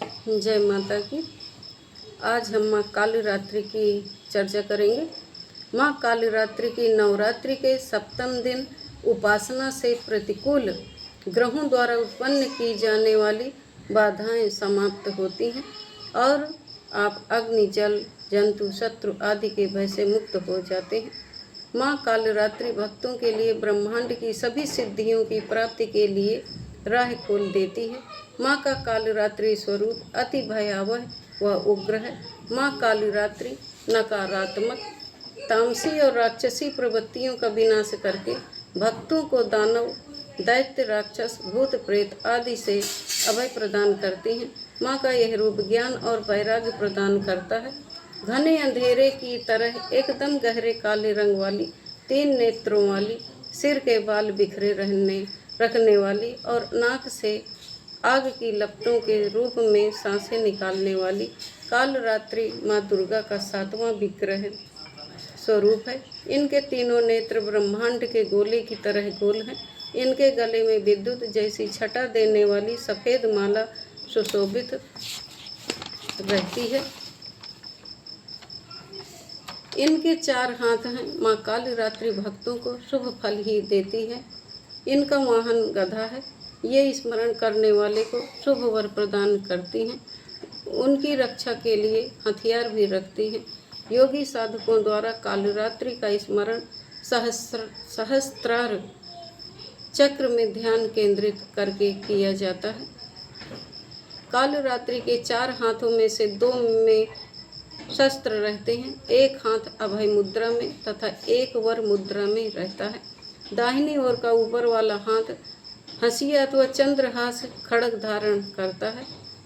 जय माता की। आज हम माँ कालरात्रि की चर्चा करेंगे। माँ कालरात्रि की नवरात्रि के सप्तम दिन उपासना से प्रतिकूल ग्रहों द्वारा उत्पन्न की जाने वाली बाधाएं समाप्त होती हैं और आप अग्नि, जल, जंतु, शत्रु आदि के भय से मुक्त हो जाते हैं। माँ कालरात्रि भक्तों के लिए ब्रह्मांड की सभी सिद्धियों की प्राप्ति के लिए राह खोल देती है। माँ का कालरात्रि स्वरूप अति भयावह व उग्र है। माँ कालरात्रि नकारात्मक, तामसी और राक्षसी प्रवृत्तियों का विनाश करके भक्तों को दानव, दैत्य, राक्षस, भूत, प्रेत आदि से अभय प्रदान करती हैं। माँ का यह रूप ज्ञान और वैराग्य प्रदान करता है। घने अंधेरे की तरह एकदम गहरे काले रंग वाली, 3 नेत्रों वाली, सिर के बाल बिखरे रखने वाली और नाक से आग की लपटों के रूप में सांसें निकालने वाली कालरात्रि माँ दुर्गा का 7वां विग्रह स्वरूप है। इनके तीनों नेत्र ब्रह्मांड के गोले की तरह गोल हैं। इनके गले में विद्युत जैसी छटा देने वाली सफ़ेद माला सुशोभित रहती है। इनके 4 हाथ हैं। माँ कालरात्रि भक्तों को शुभ फल ही देती है। इनका वाहन गधा है। ये स्मरण करने वाले को शुभ वर प्रदान करती हैं। उनकी रक्षा के लिए हथियार भी रखती हैं। योगी साधकों द्वारा कालरात्रि का स्मरण सहस्त्रार चक्र में ध्यान केंद्रित करके किया जाता है। कालरात्रि के 4 हाथों में से 2 में शस्त्र रहते हैं। एक हाथ अभय मुद्रा में तथा एक वर मुद्रा में रहता है। दाहिनी ओर का ऊपर वाला हाथ हंसिया अथवा चंद्रहास खड्ग धारण करता है,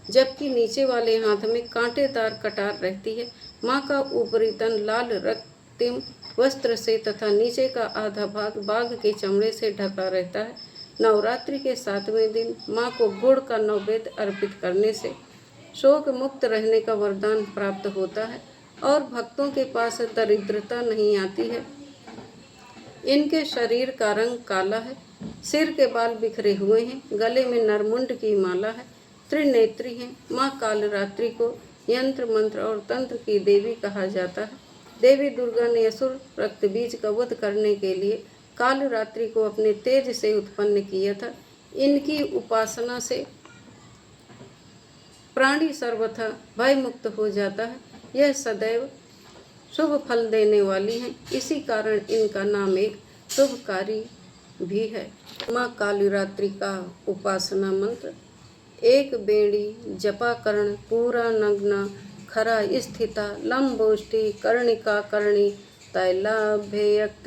जबकि नीचे वाले हाथ में कांटेदार कटार रहती है। माँ का ऊपरी तन लाल रक्तिम वस्त्र से तथा नीचे का आधा भाग बाघ के चमड़े से ढका रहता है। नवरात्रि के 7वें दिन माँ को गुड़ का नैवेद्य अर्पित करने से शोक मुक्त रहने का वरदान प्राप्त होता है और भक्तों के पास दरिद्रता नहीं आती है। इनके शरीर का रंग काला है, सिर के बाल बिखरे हुए हैं, गले में नरमुंड की माला है, त्रिनेत्री हैं। माँ कालरात्रि को यंत्र, मंत्र और तंत्र की देवी कहा जाता है। देवी दुर्गा ने असुर रक्तबीज का वध करने के लिए कालरात्रि को अपने तेज से उत्पन्न किया था। इनकी उपासना से प्राणी सर्वथा भय मुक्त हो जाता है। यह सदैव शुभ फल देने वाली हैं। इसी कारण इनका नाम एक शुभकारी भी है। माँ कालरात्रि का उपासना मंत्र: एक बेड़ी जपा कर्ण पूरा नग्ना खरा स्थिता लंबोष्टि कर्णिका कर्णी तैलाभ्यक्त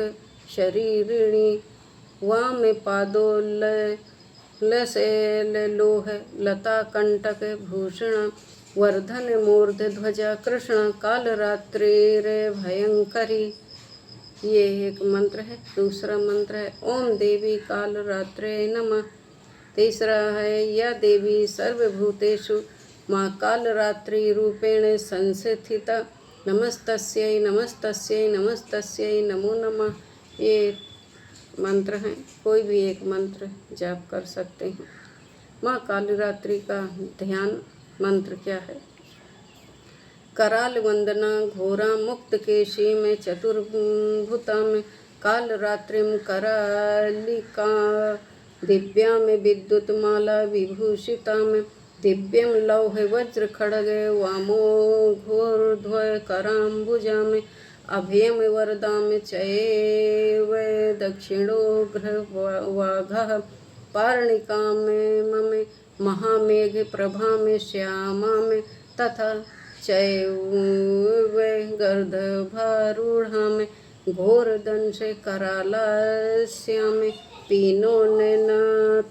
शरीरिणी वाम पादो लसेलोह लता कंटक भूषण वर्धन मूर्ध ध्वजा कृष्ण कालरात्रिरे भयंकरी। ये एक मंत्र है। दूसरा मंत्र है ओम देवी कालरात्रे नमः। तीसरा है या देवी सर्वभूतेषु माँ कालरात्रि रूपेण संस्थिता नमस्तस्यै नमस्तस्यै नमस्तस्यै नमो नमः। ये मंत्र हैं। कोई भी एक मंत्र जाप कर सकते हैं। माँ कालरात्रि का ध्यान मंत्र क्या है? कराल वंदना घोरा मुक्त केशी में चतुर्भुता में कालरात्रिम करालिका दिव्या में विद्युत माला विभूषिता में दिव्यम लौह वज्र खड़ग वामो घोरध्वय कराम्बुजा में अभयम वरदा में चैव दक्षिणो ग्रह वाघ पार्णिका में ममे महामेघ प्रभा में श्यामा में तथा चैव गर्दभारूढ़ा में घोर दंश करालस्या में पीनो नैन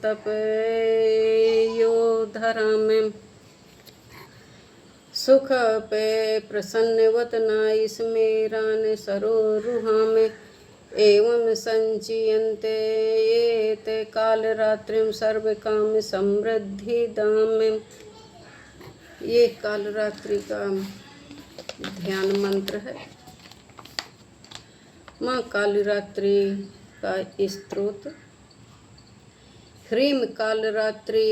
तपयोधरा में सुख पे प्रसन्नवतना स्मेरान सरोरुहा में एवं संचयन्ते ये ते कालरात्रिम सर्वकाम समृद्धि दाम में। ये कालरात्रि का ध्यान मंत्र है। माँ कालरात्रि का स्तोत्र: ह्रीं कालरात्रि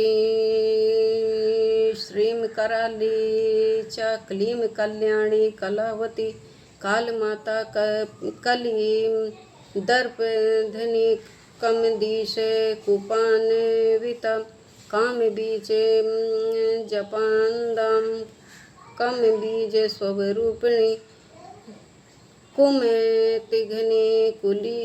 श्रीं क्लीं कराली च क्लीं कल्याणी कलावती कालमाता कलीं दर्पधनी कमदीश कुपान्विता कामबीजे जपान्दां कमबीज स्वरूपिणी कुमतिघ्नि कुली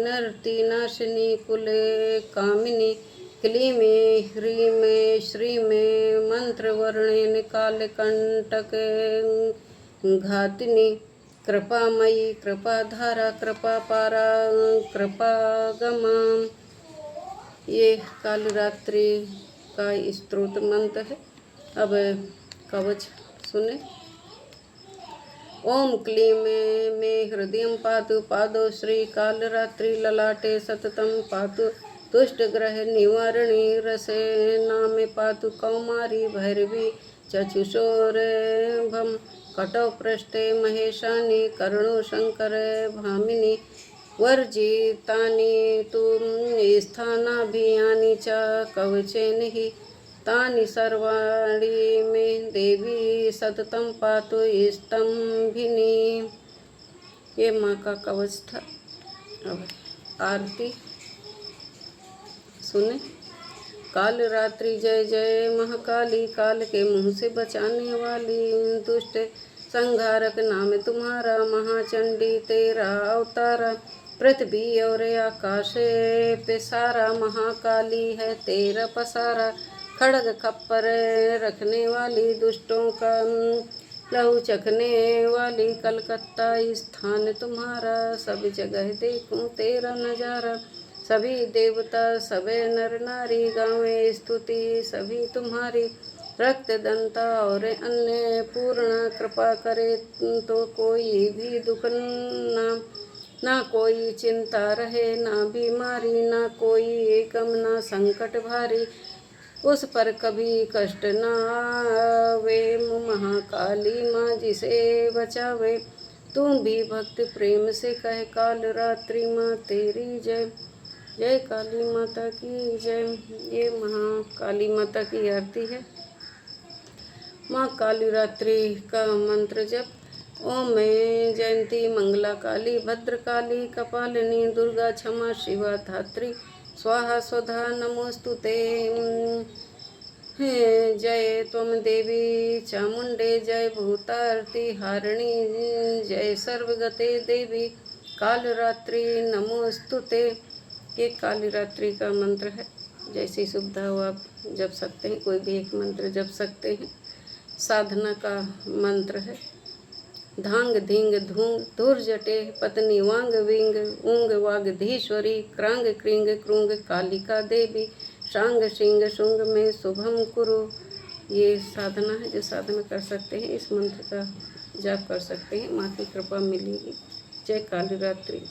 नर्ति नाशिनी कुले कामिनी क्लीमे ह्रीमे श्रीमे मंत्रवर्णेन कालकंटक घातिनी कृपामयी कृपाधारा कृपापारा कृपागमा। ये कालरात्रि का स्तोत्र मंत्र है। अब कवच सुने। ओम क्लीं मे हृदय पातु पादो श्री कालरात्रि ललाटे सततम पातु तुष्टग्रह निवारणी रसे नामे पातु कौमारी भैरवी चक्षुषोरभम कटौ पृष्ठे महेशानी कर्णो शंकर भामिनी वर्जितानि तु स्थानाभियानि च कवचेन हि तानि सर्वाणि मे देवी सततम पातु स्तंभिनी। ये माँ का कवच था। अब आरती सुने। काल रात्रि जय जय महाकाली काल के मुँह से बचाने वाली दुष्ट संहारक नाम तुम्हारा महाचंडी तेरा अवतारा पृथ्वी और आकाश पे सारा महाकाली है तेरा पसारा खड़ग खप्पर रखने वाली दुष्टों का लहू चखने वाली कलकत्ता स्थान तुम्हारा सब जगह देखूं तेरा नजारा सभी देवता सबे नर नारी गावे स्तुति सभी तुम्हारी रक्त दंता और अन्य पूर्ण कृपा करे तो कोई भी दुख ना कोई चिंता रहे ना बीमारी ना कोई गम ना संकट भारी उस पर कभी कष्ट न आवे महाकाली माँ जिसे बचावे तुम भी भक्ति प्रेम से कह काल रात्रि माँ तेरी जय। जय काली माता की जय। ये महाकाली माता की आरती है। माँ काली रात्रि का मंत्र जप। ओम मैं जयंती मंगला काली भद्रकाली कपालिनी दुर्गा क्षमा शिवा धात्री स्वाहा स्वधा नमोस्तुते। हे जय त्वम देवी चामुंडे जय भूतारती हारिणी जय सर्वगते देवी कालरात्रि नमोस्तुते। ये कालरात्रि का मंत्र है। जैसी सुविधा हो आप जप सकते हैं, कोई भी एक मंत्र जप सकते हैं। साधना का मंत्र है। धांग धींग धूंग धुर जटे पत्नी वांग विंग ऊंग वागधीश्वरी क्रांग क्रिंग क्रुंग कालिका देवी शांग शिंग शुंग में शुभम कुरु। ये साधना है। जो साधना कर सकते हैं इस मंत्र का जाप कर सकते हैं। माँ की कृपा मिलेगी। जय कालरात्रि।